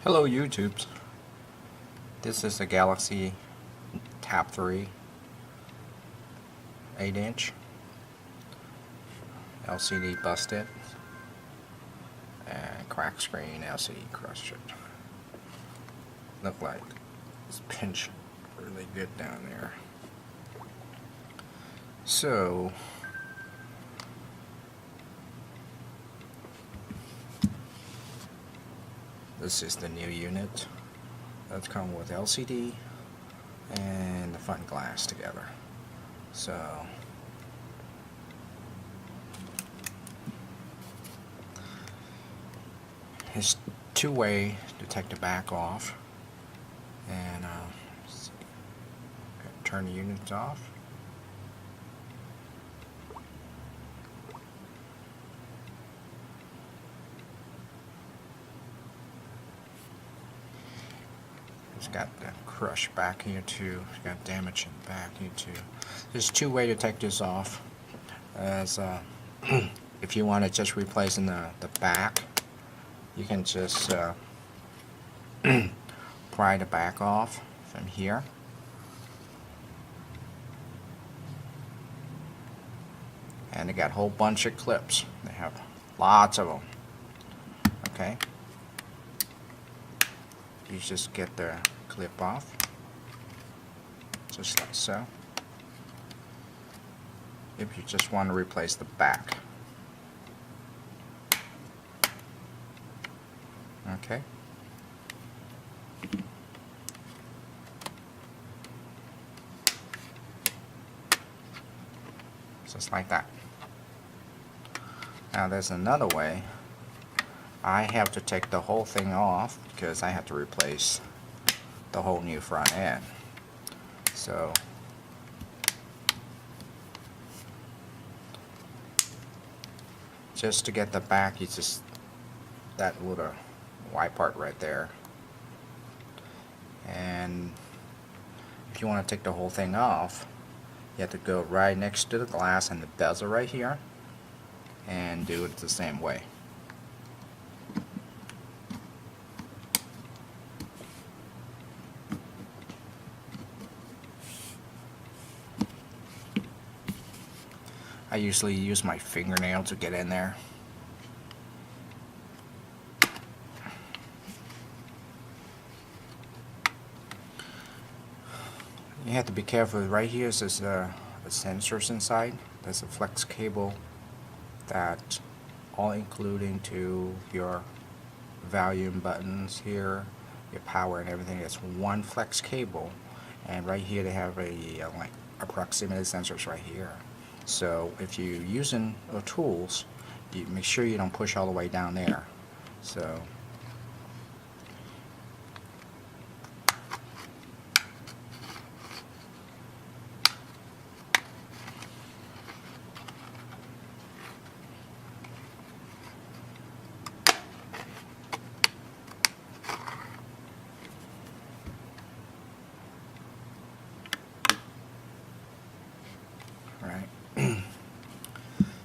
Hello YouTubes. This is a Galaxy Tab 3 8-inch LCD busted and cracked screen LCD crushed it. Look like it's pinched really good down there. So this is the new unit that's come with LCD and the front glass together. So it's two-way to take the back off, and turn the units off. It's got the crush back here too. It's got damage in the back here too. There's two-way to take this off. As if you want to just replace in the back, you can just pry the back off from here. And they got a whole bunch of clips. They have lots of them. Okay. You just get the clip off, just like so. If you just want to replace the back. Okay. Just like that. Now there's another way. I have to take the whole thing off because I have to replace the whole new front end. So just to get the back, you just that little white part right there. And if you want to take the whole thing off, you have to go right next to the glass and the bezel right here and do it the same way. I usually use my fingernail to get in there. You have to be careful. Right here is the sensors inside. There's a flex cable that all including to your volume buttons here, your power and everything. It's one flex cable, and right here they have like a proximity sensors right here. So if you're using the tools, you make sure you don't push all the way down there. So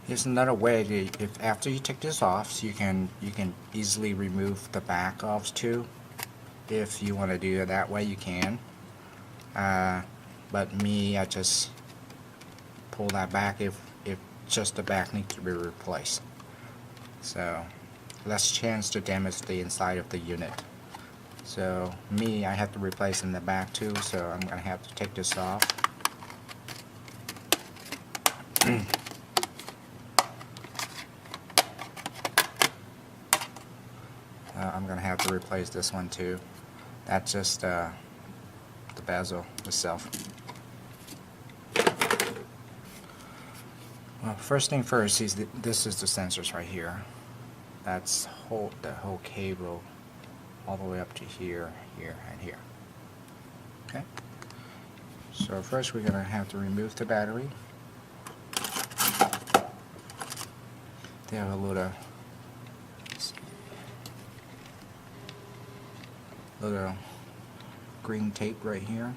here's another way to, if after you take this off, so you can easily remove the back off too. If you want to do it that way, you can. But me, I just pull that back if just the back needs to be replaced. So less chance to damage the inside of the unit. So me, I have to replace in the back too. So I'm gonna have to take this off. I'm going to have to replace this one too. That's just the bezel itself. Well, first thing first is this is the sensors right here. That's the whole cable all the way up to here, here, and here. Okay. So first we're going to have to remove the battery. They have a little green tape right here.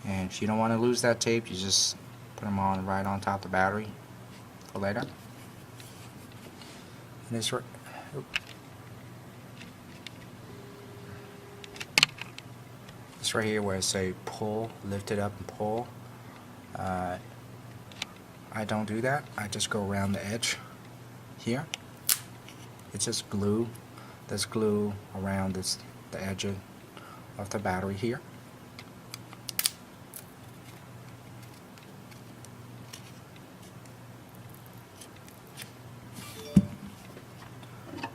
And if you don't want to lose that tape, you just put them on right on top of the battery for later. And this right, this right here where I say pull, lift it up and pull. I don't do that. I just go around the edge here. It's just glue. There's glue around the edge of the battery here.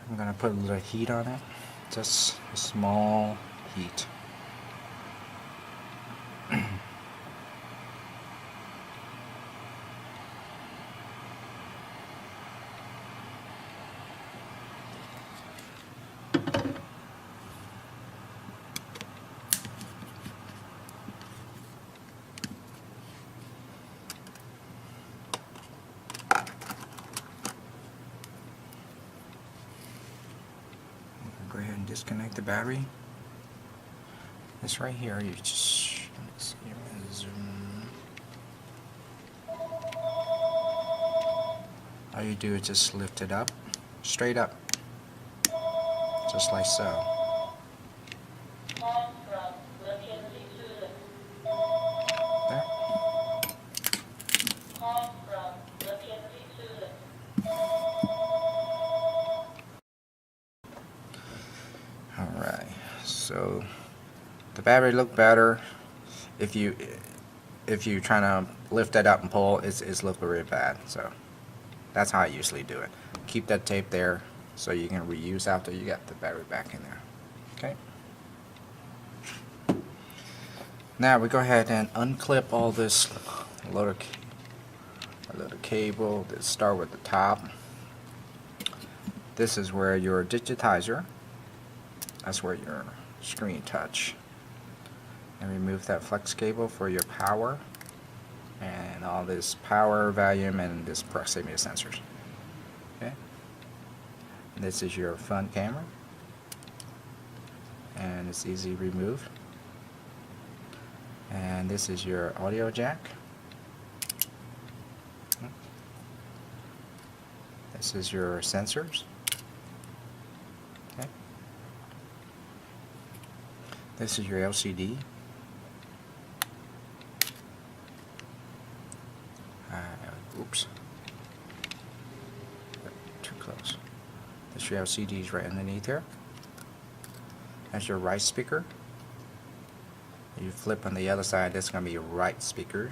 I'm gonna put a little heat on it. Just a small heat. Go ahead and disconnect the battery. This right here, you just, let's see, I'm gonna zoom. All you do is just lift it up, straight up, just like so. There. Alright, so the battery look better if you trying to lift it up and pull. It's look really bad. So that's how I usually do it. Keep that tape there so you can reuse after you get the battery back in there. Okay. Now we go ahead and unclip all this load of cable. Let's start with the top. This is where your digitizer. That's where your screen touch. And remove that flex cable for your power and all this power, volume, and this proximity sensors. Okay. This is your front camera, and it's easy to remove. And this is your audio jack. This is your sensors. Okay. This is your LCD. Oops. Too close. This your LCD is right underneath here. That's your right speaker. You flip on the other side, that's going to be your right speaker.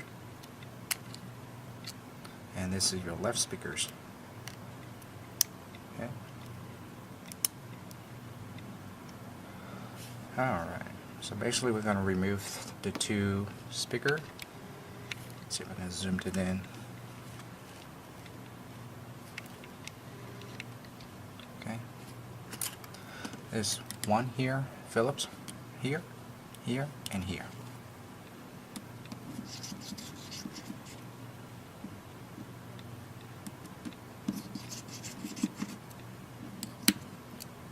And this is your left speakers. Okay. Alright. So basically we're going to remove the two speaker. Let's see if I can zoom it in. Okay. There's one here, Phillips, here, here, and here.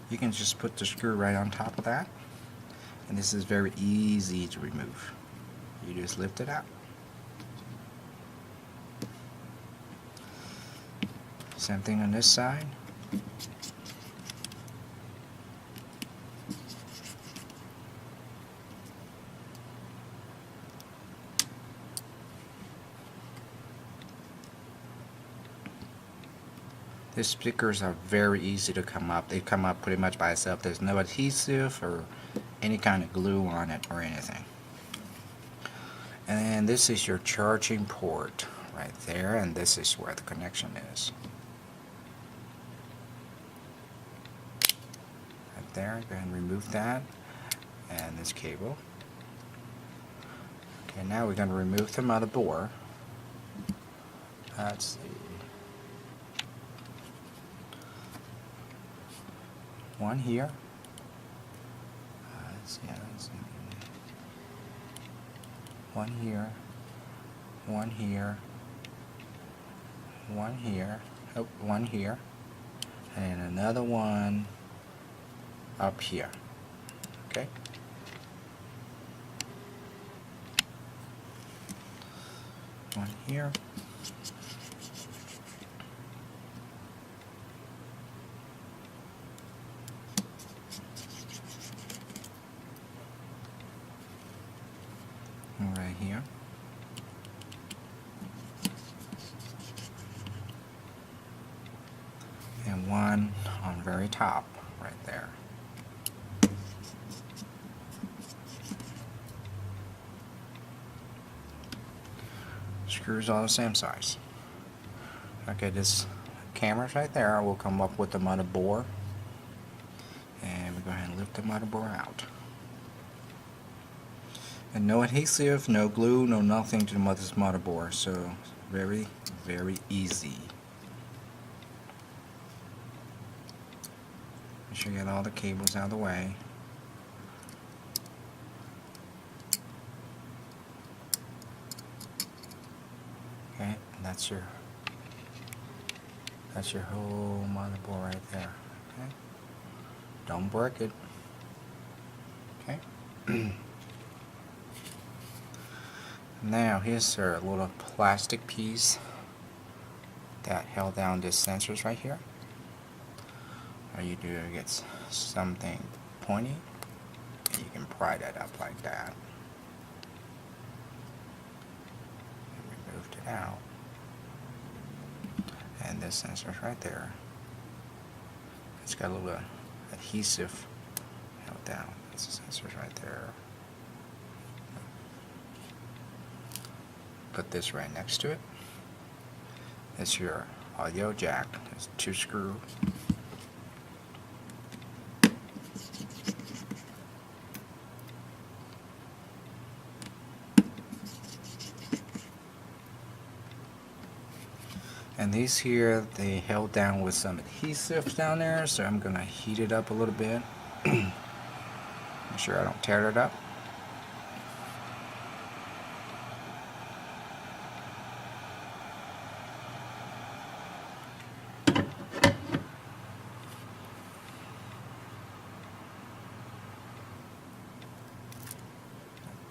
You can just put the screw right on top of that, and this is very easy to remove. You just lift it out. Same thing on this side. These speakers are very easy to come up. They come up pretty much by itself. There's no adhesive or any kind of glue on it or anything. And this is your charging port right there, and this is where the connection is. Right there, go ahead and remove that. And this cable. Okay, now we're going to remove the motherboard. Let's see. One here. Let's see. One here. One here. One here. Oh, one here. And another one up here. Okay. One here. here. And one on very top, right there. Screws all the same size. Okay, this camera's right there. We'll come up with the motherboard. And we go ahead and lift the motherboard out. And no adhesive, no glue, no nothing to the motherboard. So very, very easy. Make sure you get all the cables out of the way. Okay, and that's your whole motherboard right there. Okay, don't break it. Okay. Now here's a little plastic piece that held down these sensors right here. All you do is get something pointy, and you can pry that up like that. And removed it out. And this sensor's right there. It's got a little adhesive held down. This sensor's right there. Put this right next to it. It's your audio jack. There's 2 screws. And these here, they held down with some adhesive down there, so I'm gonna heat it up a little bit. Make sure I don't tear it up.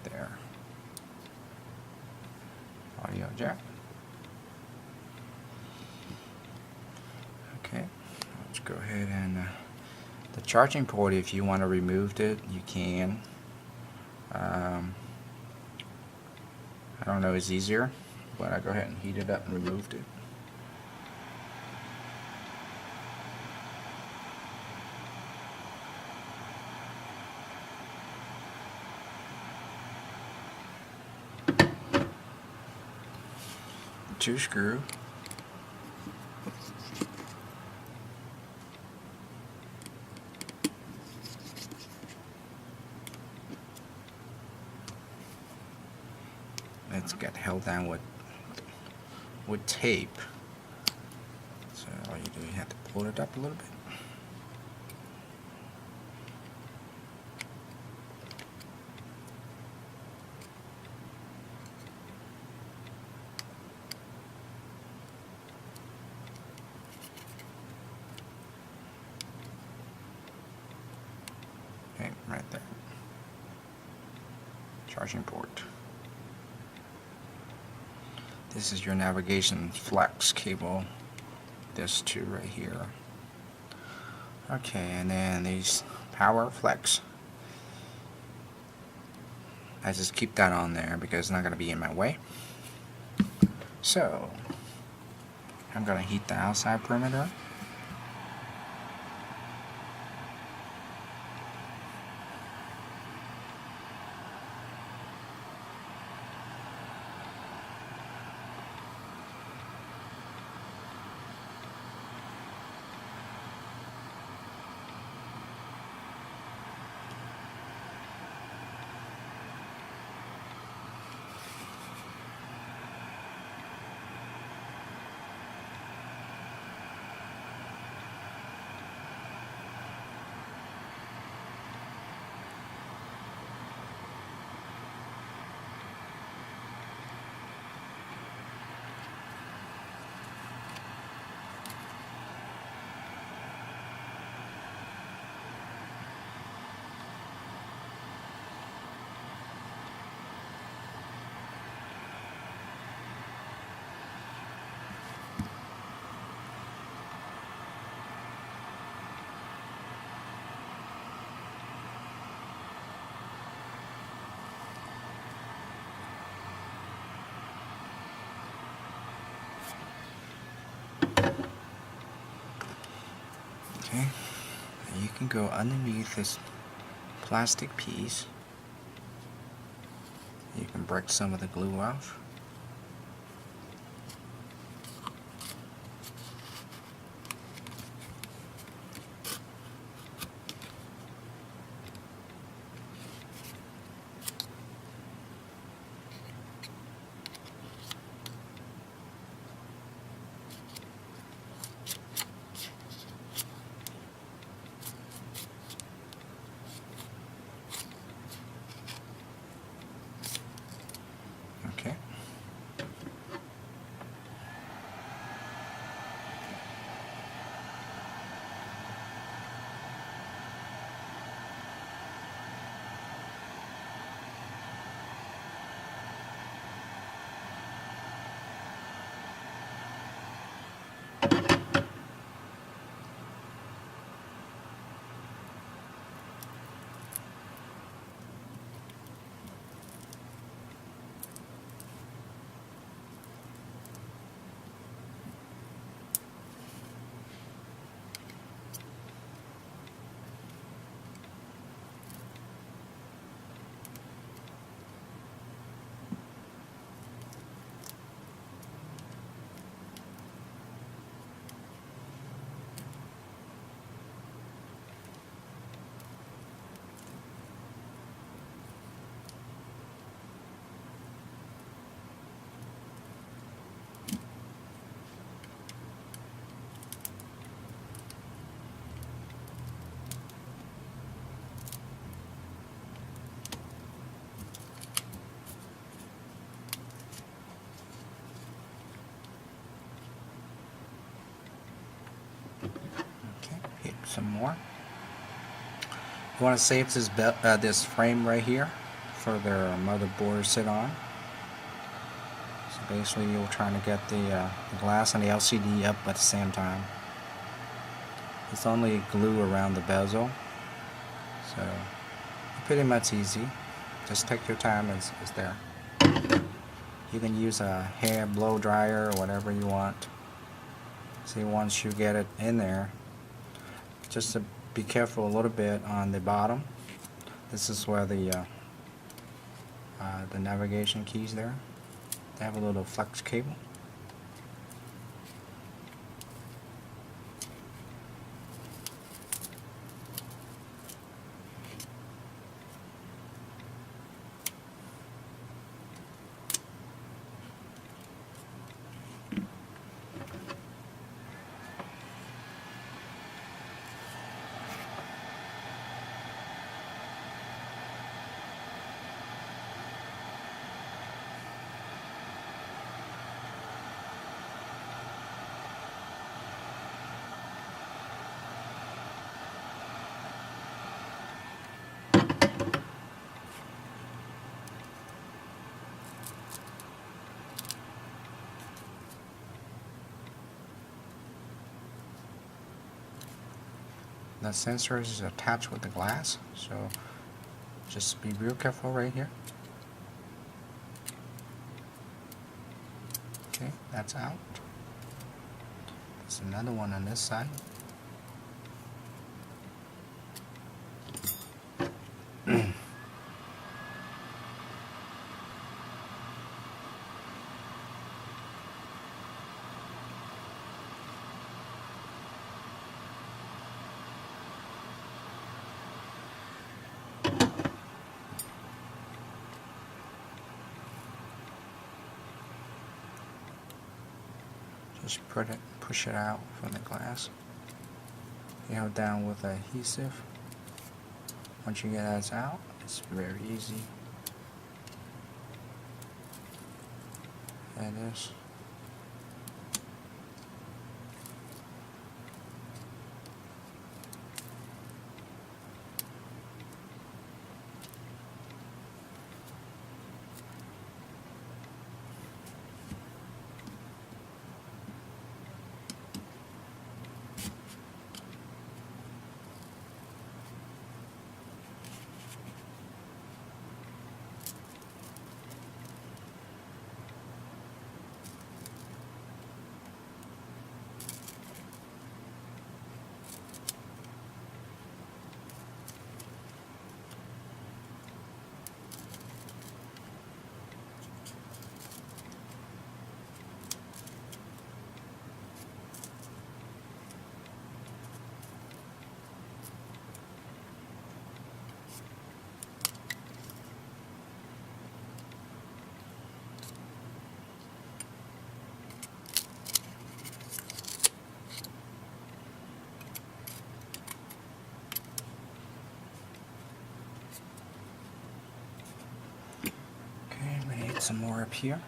There. Audio jack. Okay, let's go ahead and the charging port, if you want to remove it, you can. I don't know, it's easier, but I go ahead and heat it up and removed it. Two screw. It's got held down with tape. So all you do, you have to pull it up a little bit. Okay, right there. Charging port. This is your navigation flex cable. This 2 right here. Okay, and then these power flex. I just keep that on there because it's not going to be in my way. So I'm going to heat the outside perimeter. Okay, and you can go underneath this plastic piece. You can break some of the glue off. Okay. Okay, hit some more. You want to save this frame right here for their motherboard to sit on. So basically, you're trying to get the glass and the LCD up at the same time. It's only glue around the bezel, so pretty much easy. Just take your time. It's there. You can use a hair blow dryer or whatever you want. See, once you get it in there, just to be careful a little bit on the bottom. This is where the navigation keys there. They have a little flex cable. The sensor is attached with the glass, so just be real careful right here. Okay, that's out. There's another one on this side. Just push it out from the glass. You hold down with adhesive. Once you get that out, it's very easy. There it is. Put some more up here.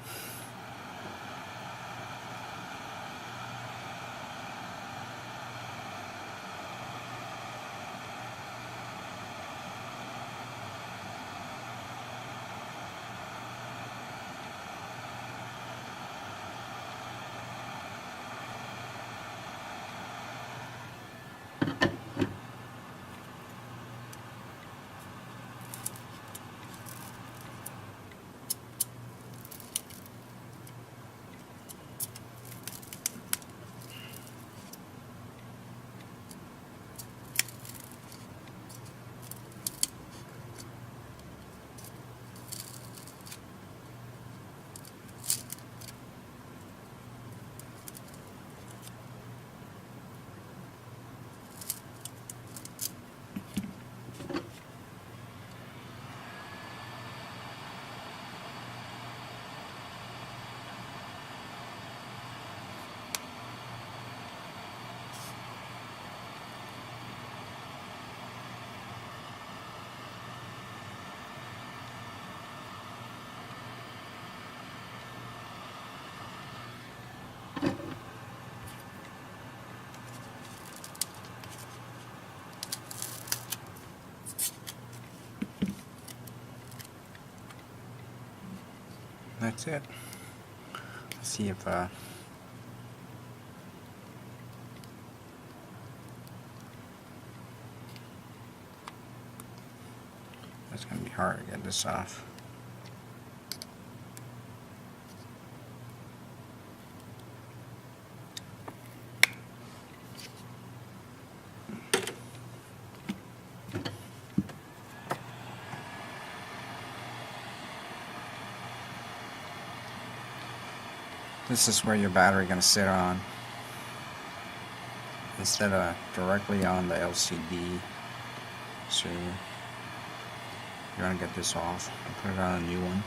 That's it. Let's see if that's going to be hard to get this off. This is where your battery is going to sit on, instead of directly on the LCD. So you're going to get this off and put it on a new one.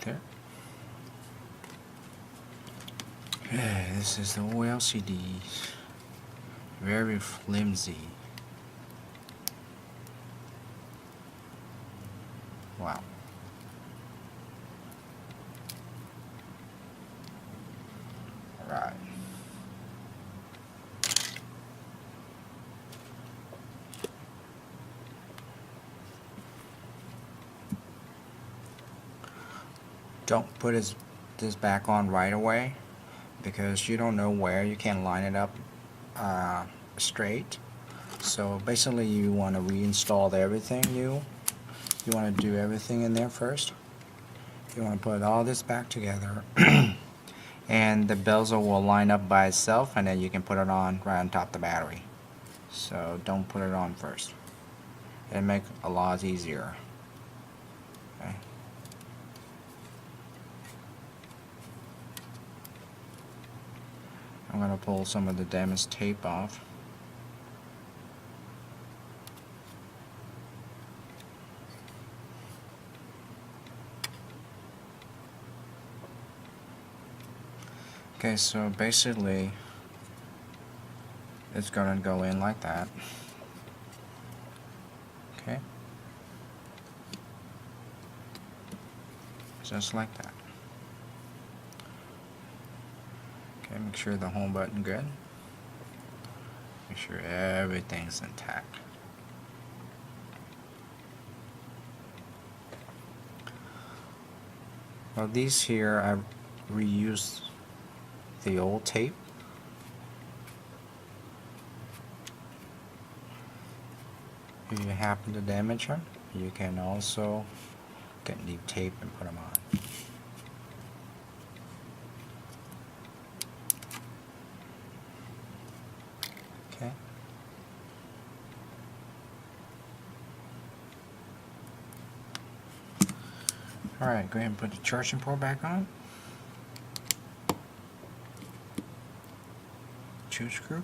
There. Okay, this is the old LCD. Very flimsy. Wow. Alright. Don't put this back on right away, because you don't know where. You can't line it up straight. So basically you want to reinstall everything new. You want to do everything in there first. You want to put all this back together and the bezel will line up by itself, and then you can put it on right on top of the battery. So don't put it on first. It'll make a lot easier. Okay. I'm going to pull some of the damaged tape off. Okay, so basically it's going to go in like that. Okay, just like that. Okay, make sure the home button good. Make sure everything's intact. Well, these here I reused the old tape. If you happen to damage them, you can also get new tape and put them on. Okay. Alright, go ahead and put the charging port back on. Two screw.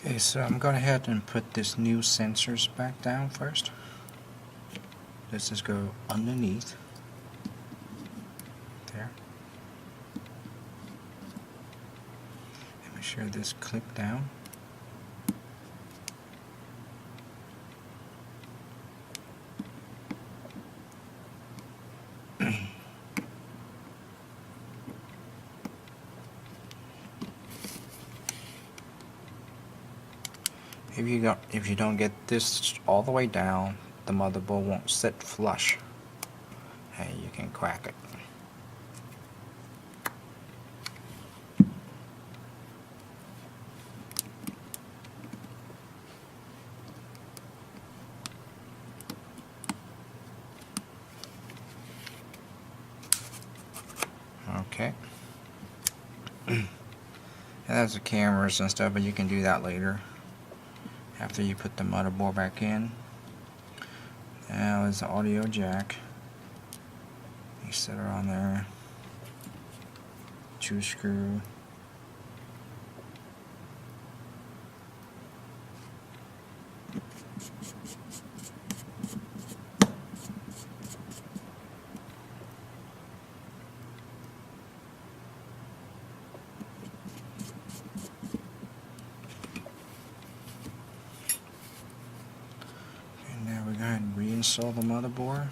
Okay, so I'm going ahead and put this new sensors back down first. Let's just go underneath there. And make sure this clip down. If you don't get this all the way down, the motherboard won't sit flush. Hey, you can crack it. Okay. And that's the cameras and stuff, but you can do that later after you put the motherboard back in. Now there's the audio jack. You set it on there. Two screw. And now we go ahead and reinstall the motherboard.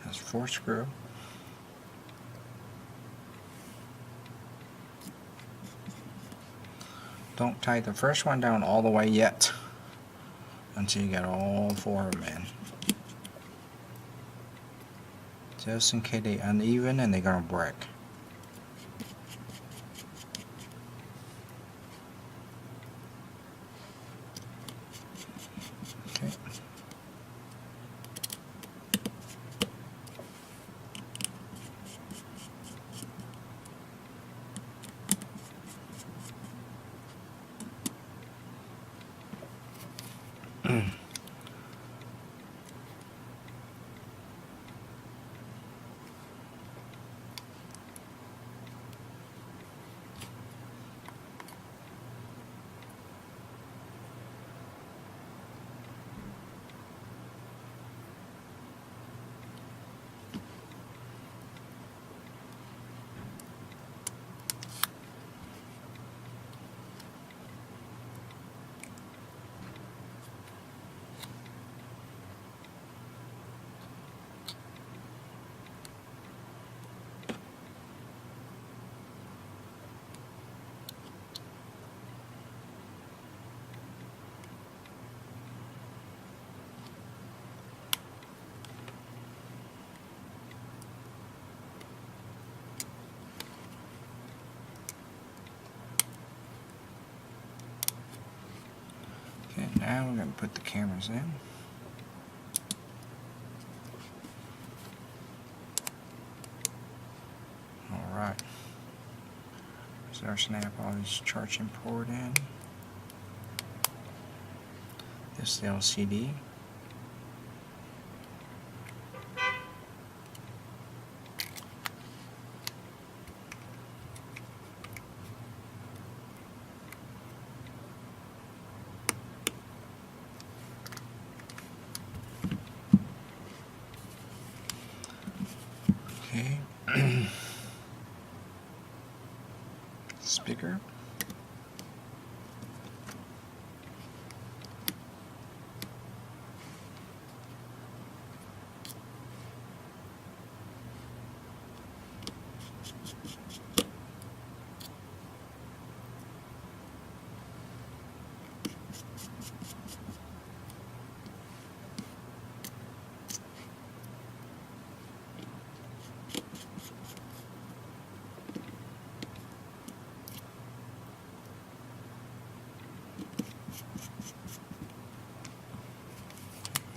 That's 4 screw. Don't tie the first one down all the way yet until you get all 4 of them in. Just in case they're uneven and they're gonna break. Okay. now we're going to put the cameras in. Alright. So our snap all this charging port in. This is the LCD. Okay. Speaker.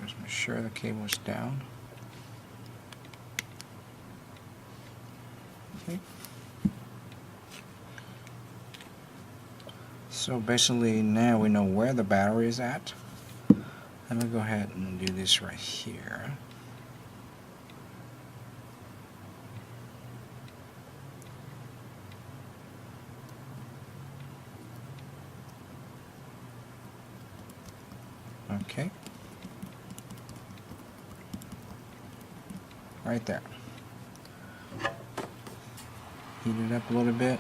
Just make sure the cable's down. Okay. So basically now we know where the battery is at. I'm going to go ahead and do this right here. Okay. Right there. Heat it up a little bit.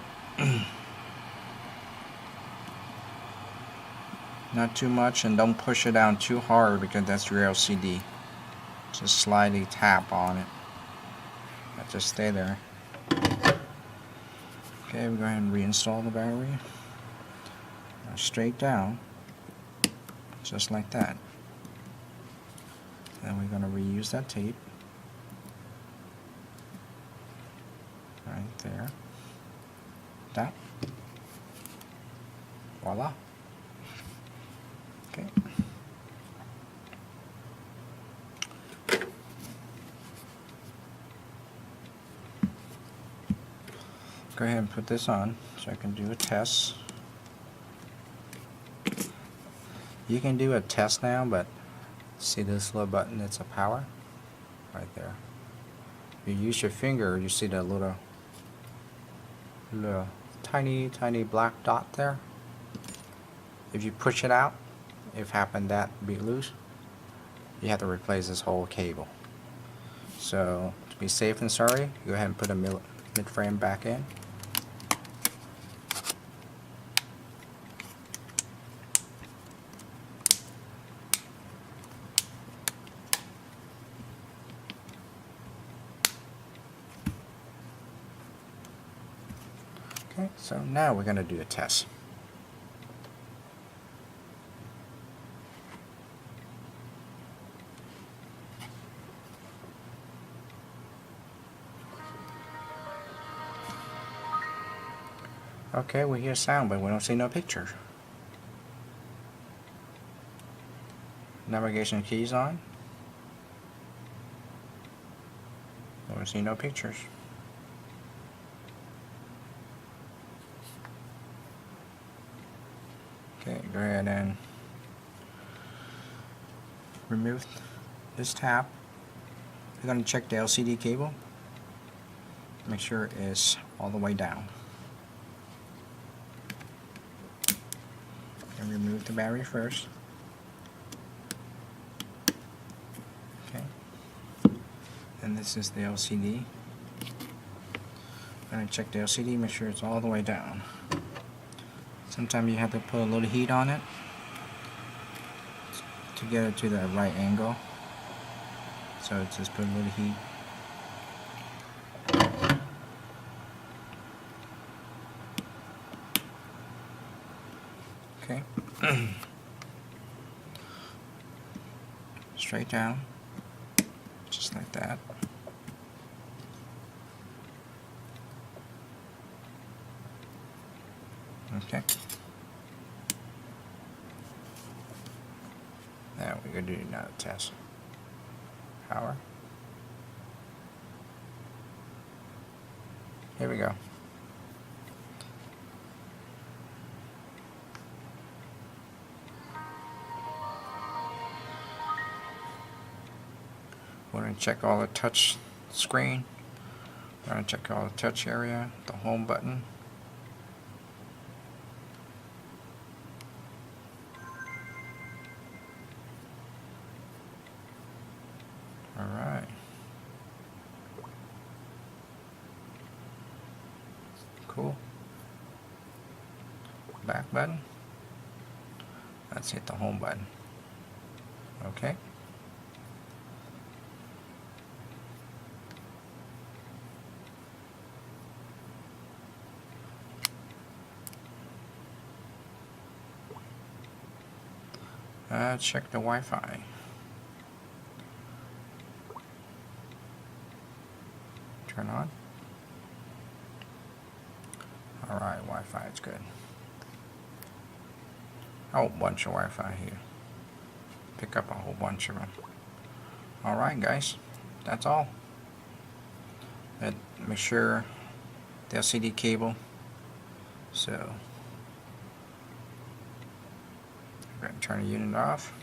Not too much, and don't push it down too hard because that's your LCD. Just slightly tap on it. Just stay there. Okay, we'll go ahead and reinstall the battery. Now straight down. Just like that. Then we're going to reuse that tape. Right there. That. Voila. Okay. Go ahead and put this on so I can do a test. You can do a test now, but see this little button, it's a power right there. If you use your finger, you see that little tiny black dot there. If you push it out, if happen that be loose, you have to replace this whole cable. So to be safe and sorry, go ahead and put a mid-frame back in. Okay, so now we're going to do a test. Okay, we hear sound, but we don't see no picture. Navigation keys on. But we see no pictures. Okay, go ahead and remove this tab. We're going to check the LCD cable. Make sure it's all the way down. And remove the battery first. Okay. And this is the LCD. I'm going to check the LCD, make sure it's all the way down. Sometimes you have to put a little heat on it to get it to the right angle. So just put a little heat. Okay. Straight down, just like that. Okay. Now we're going to do another test. Power. Here we go. We're going to check all the touch screen. We're going to check all the touch area, the home button. Alright. Cool. Back button. Let's hit the home button. Okay. Check the Wi-Fi. Turn on. Alright, Wi-Fi is good. A whole bunch of Wi-Fi here. Pick up a whole bunch of them. Alright guys, that's all. Make sure the LCD cable. So we're going to turn the unit off.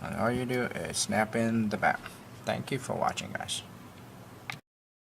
And all you do is snap in the back. Thank you for watching, guys.